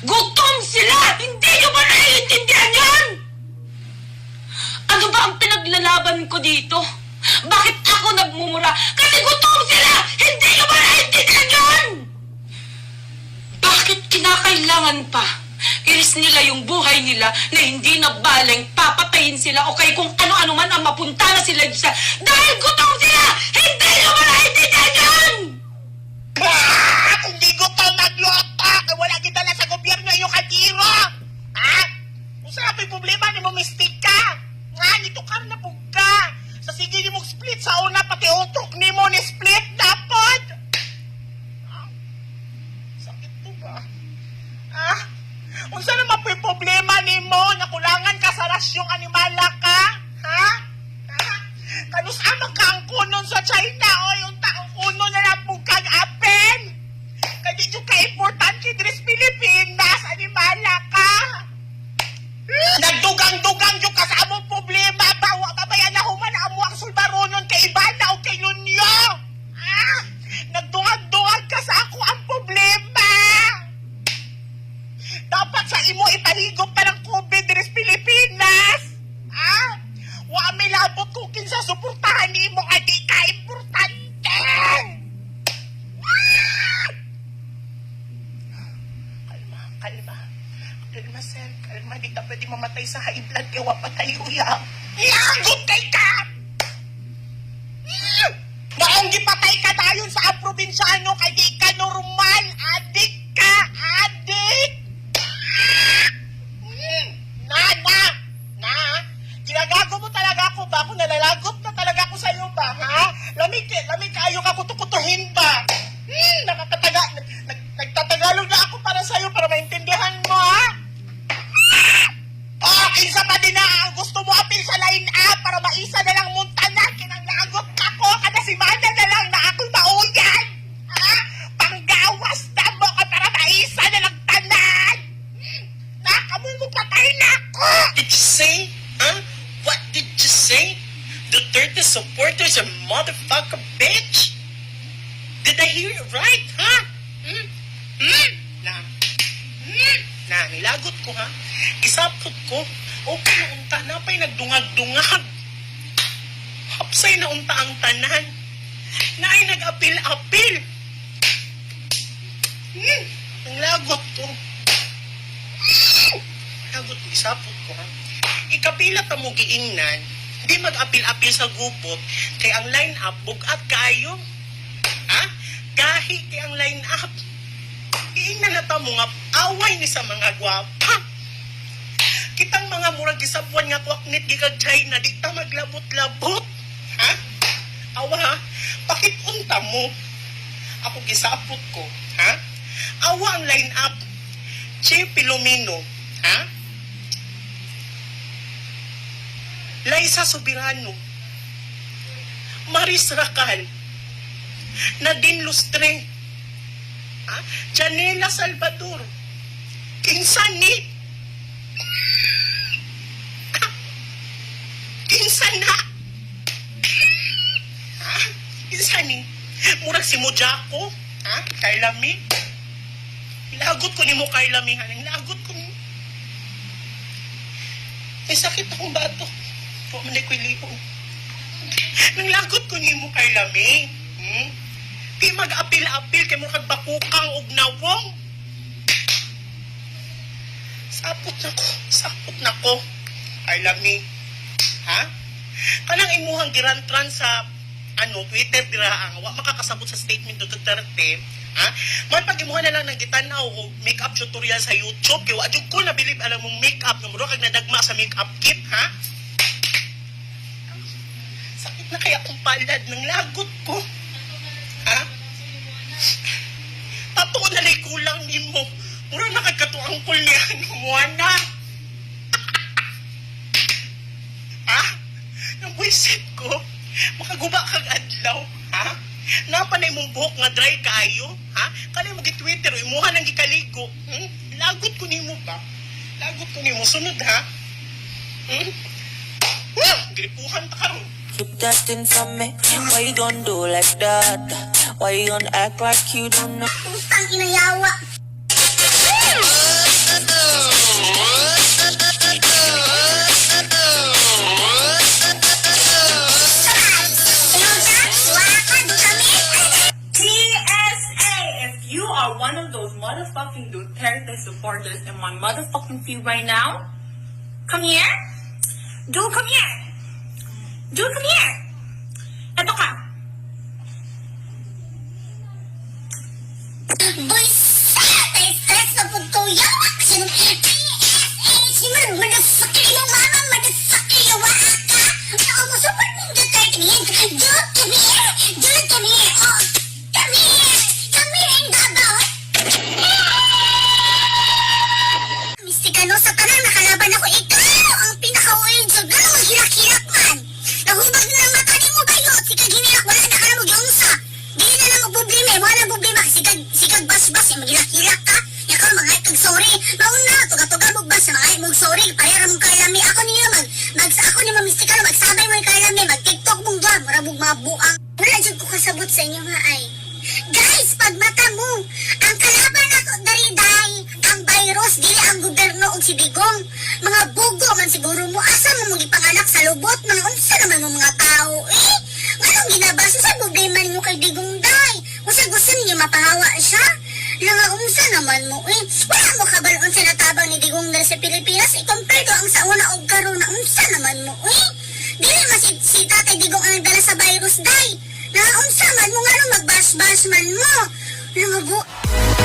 Gutom sila! Hindi nyo ba naiintindihan yan? Ano ba ang pinaglalaban ko dito? Bakit ako nagmumura? Kasi gutom sila! Hindi nyo ba naiintindihan yan? Bakit kinakailangan pa? Iris nila yung buhay nila na hindi na baling papatayin sila o kay kung ano-ano man ang mapunta na sila sa... Dahil gutom sila! Hindi nyo ba naiintindihan yan? Hindi ko pa nagluto! Wala kita na sa gobyerno yung katiro! Ha? Kung saan may problema ni mo mistik ka? Nga, nito ka na ka! Sa sige ni mo split sa una, pati utok ni mo ni split dapat! Sakit to ba? Ha? Kung saan naman po yung problema ni mo? Nakulangan ka sa rasyong animala ka? Ha? Ha? Kanus amang ka ang kunon sa China o yung taong kunon na lang pong kag-apen? Kaya di ka importante din sa Pilipinas, animala ka? Nagdugang-dugang yung ka sa among problema. Bawa babayan na human amo ang sulbaronon kay Ibana o kay Nunyo. Ha? Nagdungag-dungag ka sa ako ang problema. Dapat sa imo ipahigop pa ng COVID din sa Pilipinas. Ha? Wa may labot kung kinsa suportahan ni mo ay di ka importante. Kalma, sir. Kalma, di ka pwede mamatay sa high blood kaya wapatay uya. Lagot kay ka! Naong gipatay ka dayon sa probinsyano kay di ka normal. Adik ka! Adik! Na! Ginagago mo talaga ako ba? Kung nalalagot na talaga ako sa'yo ba, ha? Lamig kayo ka kutukutuhin ba? Nagtatagalog na ako para sa'yo para maintindihan mo, ha? Kinsa pa din na ang gusto mo apil sa line up para maisa na lang muntana. Kinanglagot ako kada si Mana na lang na ako'y mauyan. Ha? Panggawas na mo ka para maisa na lang tanan. Nakamoy mo patay na ako. Did you say? Huh? What did you say? Duterte supporters are motherfucker bitch? Did I hear you right, huh? Na, nilagot ko ha. Isapot ko. Okay na unta na pa'y nagdungag-dungag. Hapsay na unta ang tanan. Na ay nag-apil-apil. Ang lagot ko. Lagot ko, isapot ko ha. Ikapila ta mo giingnan, di mag-apil-apil sa gupot, kay ang line-up bugat kayo. Ha? Gahi kay ang line-up. Iingnan na ta mo nga away ni sa mga gwapa. Kitang mga murag gisabuan nga kwaknit gikag China, di ta maglabot-labot. Ha? Awa ha? Pakitunta mo. Ako gisapot ko. Ha? Awa ang line-up. Che Pilomino. Ha? Liza Soberano. Maris Racal. Nadine Lustre. Ha? Janela Salvador. Kinsani. Kinsana. Ha? Kinsani. Murag si Mojako. Ha? Kailami. Lagot ko ni mo Kailami. Lagot ko ni. May sakit akong bato. Po man ko'y lipo. Nang lagot ko ni mo Kailami. Di mag-apil-apil kay mo kagbakukang og nawong. Sapot na ko. Kailami. Ha? Kanang imuhang girantran sa Twitter diraang wa makakasabot sa statement do Duterte. Ha? Man pag imuha na lang nang gitanaw o makeup tutorial sa YouTube kay wa jud ko nabilib alam mong makeup nga muro kag nadagma sa makeup kit, ha? Sakit na kaya akong palad ng lagot ko. Ha? Tato na lay kulang nimo. Mura na kagkatuang kulyan mo na. Ha? Nang buisit ko, makaguba kag adlaw, ha? Napanay mong buhok nga dry kayo, ha? Kanay mo gi-Twitter, imuha nang gikaligo. Lagot ko nimo ba? Lagot ko nimo. Sunod, ha? Gripuhan ta karon. Keep testing from me. Why you gonna do like that? Why you gonna act like you don't know? Putang inayawa. reporters in my motherfucking feed right now. Come here. Dude, come here. Dude, come here. Eto ka. Buisit! Ay, stress na po to. Yawa kasi nung PSH man, madasakay yung mama, madasakay yung waka. Nakumusupan mong detergent. Dude, come here. Dude, come here. Oh, come here. Come here and gabaw. Mistikano sa tanang nakalaban ako. Ikaw ang pinaka-oil jud. Ano mo hilak-hilak man? Nahubag na ng mata ni mo ba yun? Sikag hinilak, wala na ka na mag-iungsa. Dili na lang mag-problema. Wala na problema. Sikag bas-bas. Yung mag-hilak-hilak ka. Ikaw mga itag sorry. Mauna, tuga-tuga mo bas. Mga itag sorry. Parera mong kalami. Ako niyo ako niyo mistikano. Magsabay mo yung kalami. Mag-tiktok mong doon. Mura mong mabuang. Wala dyan ko kasabot sa inyo nga ay. Guys, pag mata mo, ang kalaban ako dariday, ang virus, dili ang gobyerno o si Digong. Mga bugo man siguro mo, asa mo mong ipanganak sa lubot, mga unsa naman mo mga tao, eh? Anong ginabasa sa problema ninyo kay Digong, day? Kung sa gusto ninyo mapahawa siya, nga unsa naman mo, eh? Wala mo kabalon sa natabang ni Digong dahil sa Pilipinas, i-compare ko ang sa una o karon na unsa naman mo, eh? Dili si Tatay Digong ang nagdala sa virus, day. Naunsa man mo nga nung mag-bash-bash man mo. Mga